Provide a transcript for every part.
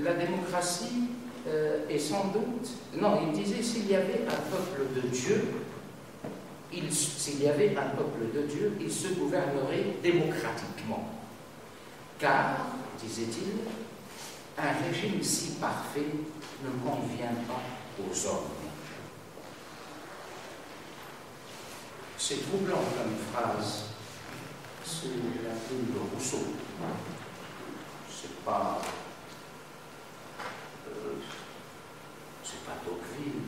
la démocratie est sans doute... Non, il disait, s'il y avait un peuple de Dieu, s'il y avait un peuple de Dieu, il se gouvernerait démocratiquement. Car, disait-il, un régime si parfait ne convient pas aux hommes. C'est troublant comme phrase. C'est la plume de Rousseau. C'est pas Tocqueville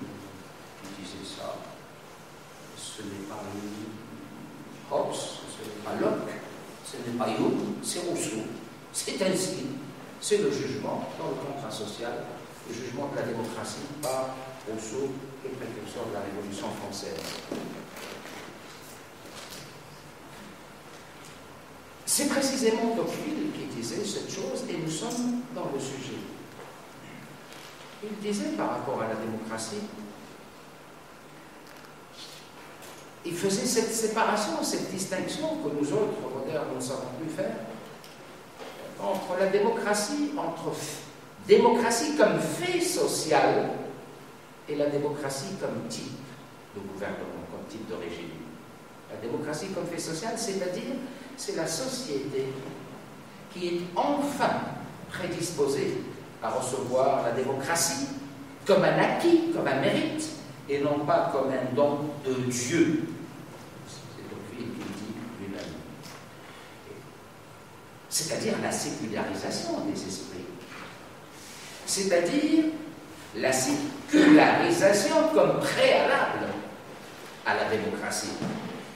qui disait ça. Ce n'est pas Hobbes, ce n'est pas Locke, ce n'est pas Hume, c'est Rousseau. C'est ainsi. C'est le jugement dans le contrat social, le jugement de la démocratie par Rousseau, le précurseur de la Révolution française. C'est précisément Tocqueville qui disait cette chose, et nous sommes dans le sujet. Il disait par rapport à la démocratie, il faisait cette séparation, cette distinction que nous autres, modernes, nous ne savons plus faire, entre la démocratie, entre démocratie comme fait social et la démocratie comme type de gouvernement, comme type de régime. La démocratie comme fait social, c'est-à-dire, c'est la société qui est enfin prédisposée à recevoir la démocratie comme un acquis, comme un mérite, et non pas comme un don de Dieu. C'est Tocqueville qui le dit lui-même. C'est-à-dire la sécularisation des esprits. C'est-à-dire la sécularisation comme préalable à la démocratie.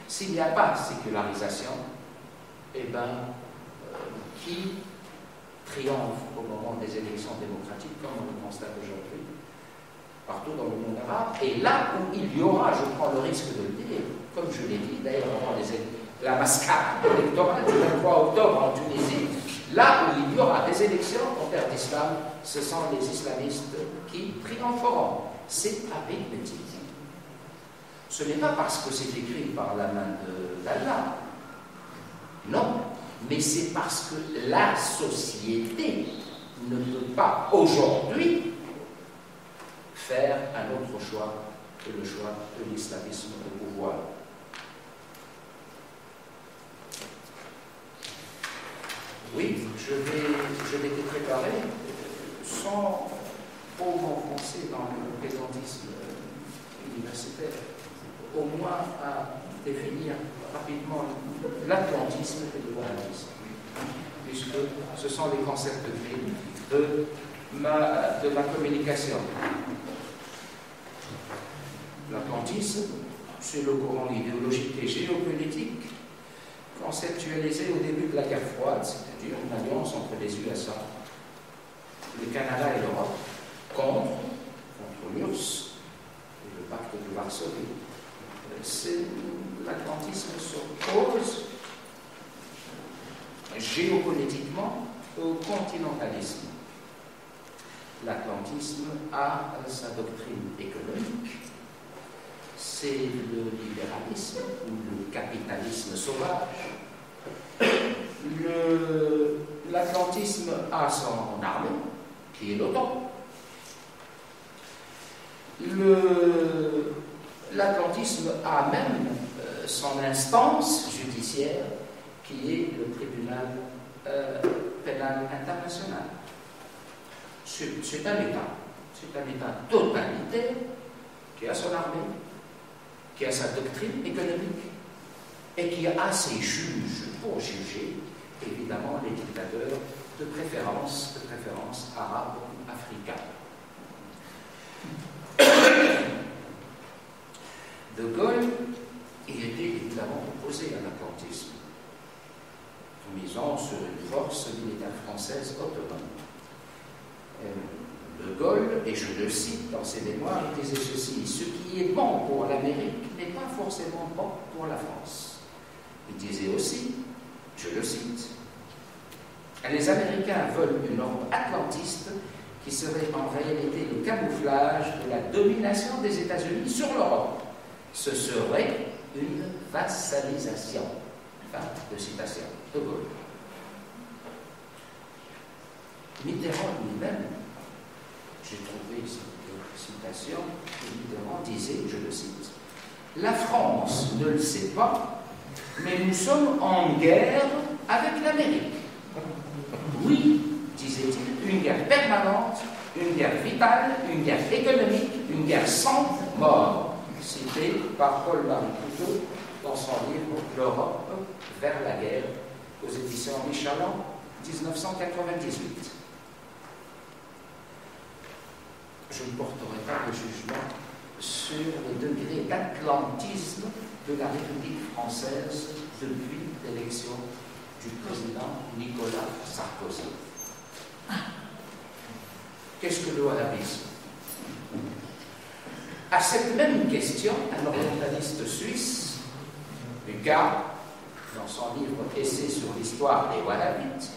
S'il n'y a pas de sécularisation, eh bien, qui triomphe au moment des élections démocratiques, comme on le constate aujourd'hui, partout dans le monde arabe, et là où il y aura, je prends le risque de le dire, comme je l'ai dit, d'ailleurs, la mascarade électorale du 23 octobre en Tunisie, là où il y aura des élections en terre d'islam, ce sont les islamistes qui triompheront. C'est arithmétique. Ce n'est pas parce que c'est écrit par la main d'Allah. Non, mais c'est parce que la société ne peut pas aujourd'hui faire un autre choix que le choix de l'islamisme au pouvoir. Oui, je m'étais préparé sans trop m'enfoncer dans le présentisme universitaire, au moins à définir rapidement l'atlantisme et le wahhabisme, puisque ce sont les concepts clés de ma communication. L'atlantisme, c'est le courant idéologique et géopolitique conceptualisé au début de la guerre froide, c'est-à-dire une alliance entre les USA, le Canada et l'Europe, contre l'URSS et le pacte de Varsovie. L'atlantisme s'oppose géopolitiquement au continentalisme. L'atlantisme a sa doctrine économique, c'est le libéralisme ou le capitalisme sauvage. L'atlantisme a son armée, qui est l'OTAN. L'atlantisme a même son instance judiciaire, qui est le tribunal pénal international. C'est un État totalitaire qui a son armée, qui a sa doctrine économique et qui a ses juges pour juger, évidemment, les dictateurs de préférence arabes ou africains. De Gaulle, il était évidemment opposé à l'atlantisme, misant sur une force militaire française autonome. De Gaulle, et je le cite dans ses mémoires, il disait ceci: ce qui est bon pour l'Amérique n'est pas forcément bon pour la France. Il disait aussi, je le cite, les Américains veulent une ordre atlantiste qui serait en réalité le camouflage de la domination des États-Unis sur l'Europe. Ce serait une vassalisation. Fin de citation de Gaulle. Mitterrand lui-même, j'ai trouvé cette citation, Mitterrand disait, je le cite, « La France ne le sait pas, mais nous sommes en guerre avec l'Amérique. Oui, disait-il, une guerre permanente, une guerre vitale, une guerre économique, une guerre sans mort. » Cité par Paul-Marie Couteau dans son livre « L'Europe vers la guerre » aux éditions Michelin, 1998. Je ne porterai pas de jugement sur le degré d'atlantisme de la République française depuis l'élection du président Nicolas Sarkozy. Qu'est-ce que le wahhabisme? À cette même question, un orientaliste suisse, Lucas, dans son livre Essai sur l'histoire des wahhabites,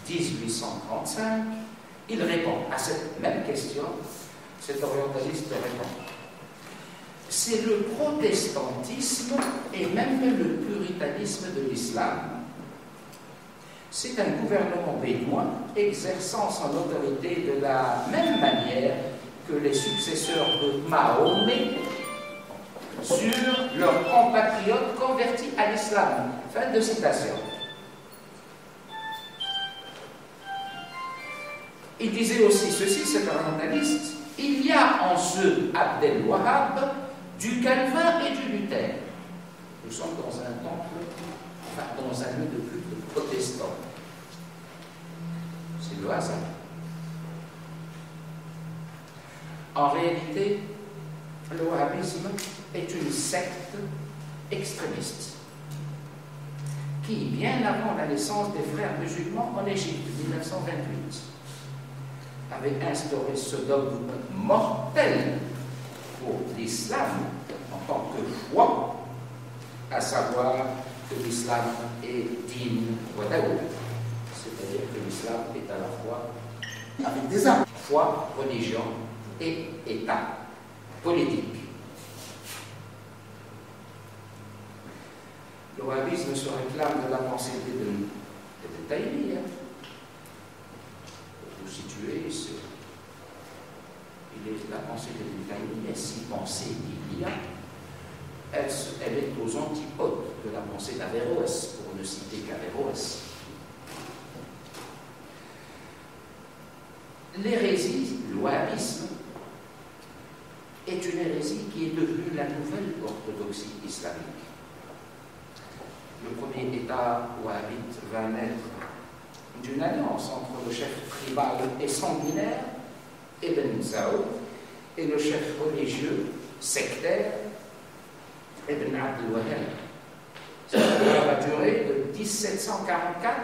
1835, il répond à cette même question. Cet orientaliste répond: c'est le protestantisme et même le puritanisme de l'islam. C'est un gouvernement bédouin exerçant son autorité de la même manière que les successeurs de Mahomet sur leurs compatriotes convertis à l'islam. Fin de citation. Il disait aussi ceci, cet orientaliste: il y a en ce Abdel Wahhab du Calvin et du Luther. Nous sommes dans un temple, enfin dans un lieu de culte protestant. C'est le hasard. En réalité, le wahhabisme est une secte extrémiste qui, bien avant la naissance des frères musulmans en Égypte, 1928, avait instauré ce dogme mortel pour l'islam en tant que foi, à savoir que l'islam est din wa dawla, c'est-à-dire que l'islam est à la fois avec des armes, foi, religion et État politique. Le wahhabisme se réclame de la pensée de Taïmi. Pour vous situer, la pensée de Taïmi est si pensée qu'il y a. Elle est aux antipodes de la pensée d'Averroès, pour ne citer qu'Averroès. L'hérésie, le wahhabisme, est une hérésie qui est devenue la nouvelle orthodoxie islamique. Le premier État wahhabite va naître d'une alliance entre le chef tribal et sanguinaire, Ibn Saoud, et le chef religieux sectaire, Ibn Abd al-Wahhab. Ça va durer de 1744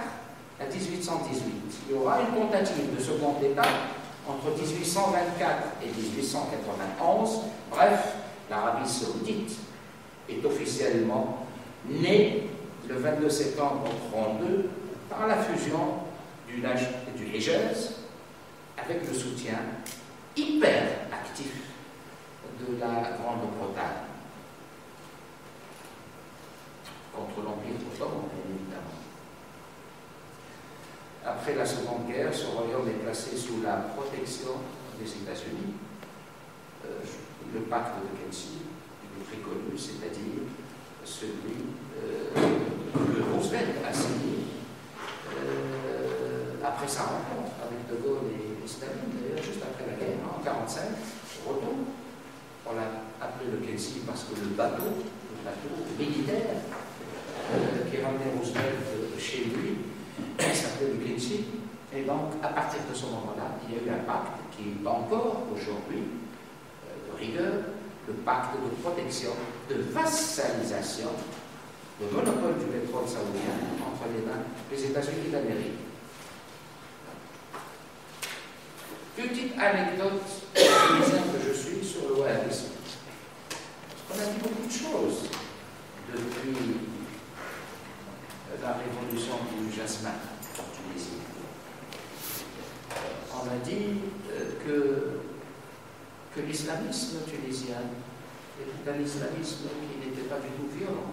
à 1818. Il y aura une tentative de second État entre 1824 et 1891. Bref, l'Arabie saoudite est officiellement née le 22 septembre 1932 par la fusion du Hijaz avec le soutien hyper actif de la Grande-Bretagne contre l'Empire ottoman, bien évidemment. Après la Seconde Guerre, ce royaume est placé sous la protection des États-Unis. Le pacte de Kelsey, il est très connu, c'est-à-dire celui que Roosevelt a signé après sa rencontre avec De Gaulle et Staline, d'ailleurs juste après la guerre, en 1945, retour. On l'a appelé le Kelsey parce que le bateau militaire qui ramenait Roosevelt chez lui s'appelait le Kelsey. Et donc, à partir de ce moment-là, il y a eu un pacte qui est encore aujourd'hui de rigueur, le pacte de protection, de vassalisation, de monopole du pétrole saoudien entre les mains des États-Unis d'Amérique. Petite anecdote tunisien que je suis sur le wahhabisme. On a dit beaucoup de choses depuis la révolution du jasmin en Tunisie. On a dit que l'islamisme tunisien était un islamisme qui n'était pas du tout violent.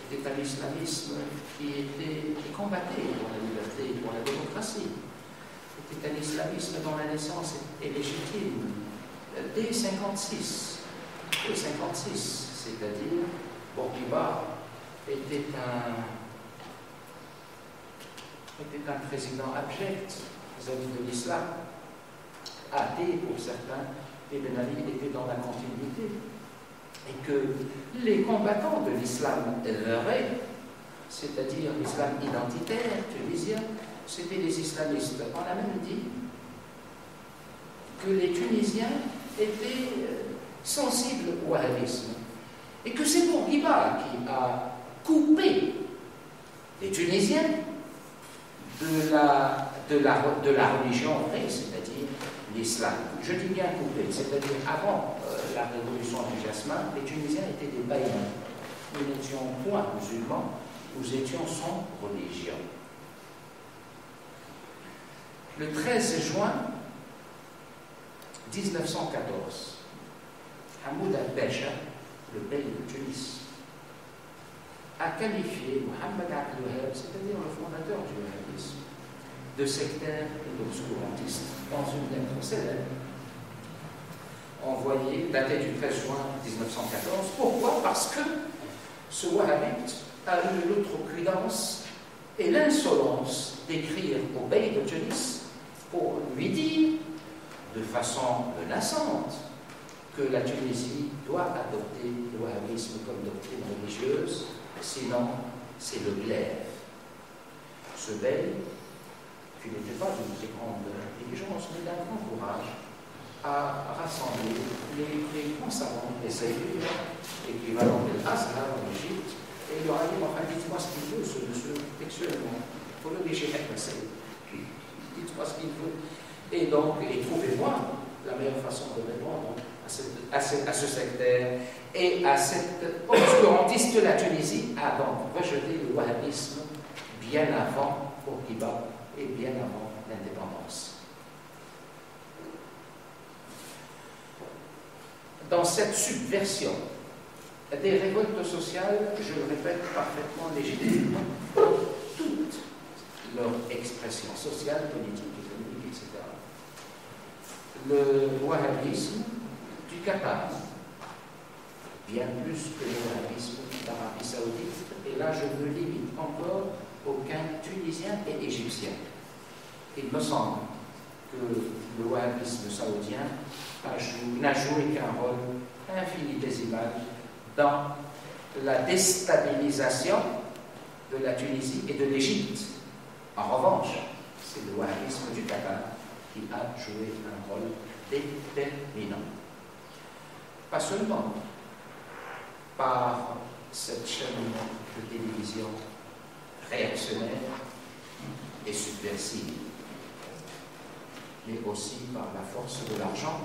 C'était un islamisme qui combattait pour la liberté et pour la démocratie. l'islamisme dont la naissance est légitime dès 56. Dès 56, c'est-à-dire Bourguiba était un président abject vis-à-vis de l'islam, athée pour certains, et Ben Ali était dans la continuité. Et que les combattants de l'islam vrai, c'est-à-dire l'islam identitaire tunisien, c'était les islamistes. On a même dit que les Tunisiens étaient sensibles au wahhabisme. Et que c'est Bourguiba qui a coupé les Tunisiens de la religion vraie, c'est-à-dire l'islam. Je dis bien coupé, c'est-à-dire avant la révolution du jasmin, les Tunisiens étaient des païens. Nous n'étions point musulmans, nous étions sans religion. Le 13 juin 1914, Hamoud al-Besha, le bey de Tunis, a qualifié Mohamed Abdel Wahab, c'est-à-dire le fondateur du wahhabisme, de sectaire et d'obscurantiste, dans une lettre célèbre envoyée, datée du 13 juin 1914. Pourquoi? Parce que ce wahhabite a eu l'outrecuidance et l'insolence d'écrire au bey de Tunis pour lui dire, de façon menaçante, que la Tunisie doit adopter le wahhabisme comme doctrine religieuse, sinon c'est le glaive. Ce bey, qui n'était pas d'une très grande diligence, mais d'un grand courage, a rassemblé les grands savants, les saïds, équivalent de l'Azhar en Égypte, et il leur a dit, enfin, dites-moi ce qu'il veut, ce monsieur, textuellement. Il faut l'obliger à être saïd. Dites-moi ce qu'il veut. Et donc, et trouvez-moi la meilleure façon de répondre à ce sectaire et à cet obscurantiste de la Tunisie a donc rejeté le wahhabisme bien avant Bourguiba et bien avant l'indépendance. Dans cette subversion des révoltes sociales, je le répète, parfaitement légitimes, toute leur expression sociale, politique, économique, etc. Le wahhabisme du Qatar, bien plus que le wahhabisme d'Arabie Saoudite, et là je me limite encore aux cas tunisiens et égyptiens. Il me semble que le wahhabisme saoudien n'a joué qu'un rôle infinitésimal dans la déstabilisation de la Tunisie et de l'Égypte. En revanche, c'est le wahhabisme du Qatar qui a joué un rôle déterminant. Pas seulement par cette chaîne de télévision réactionnaire et subversive, mais aussi par la force de l'argent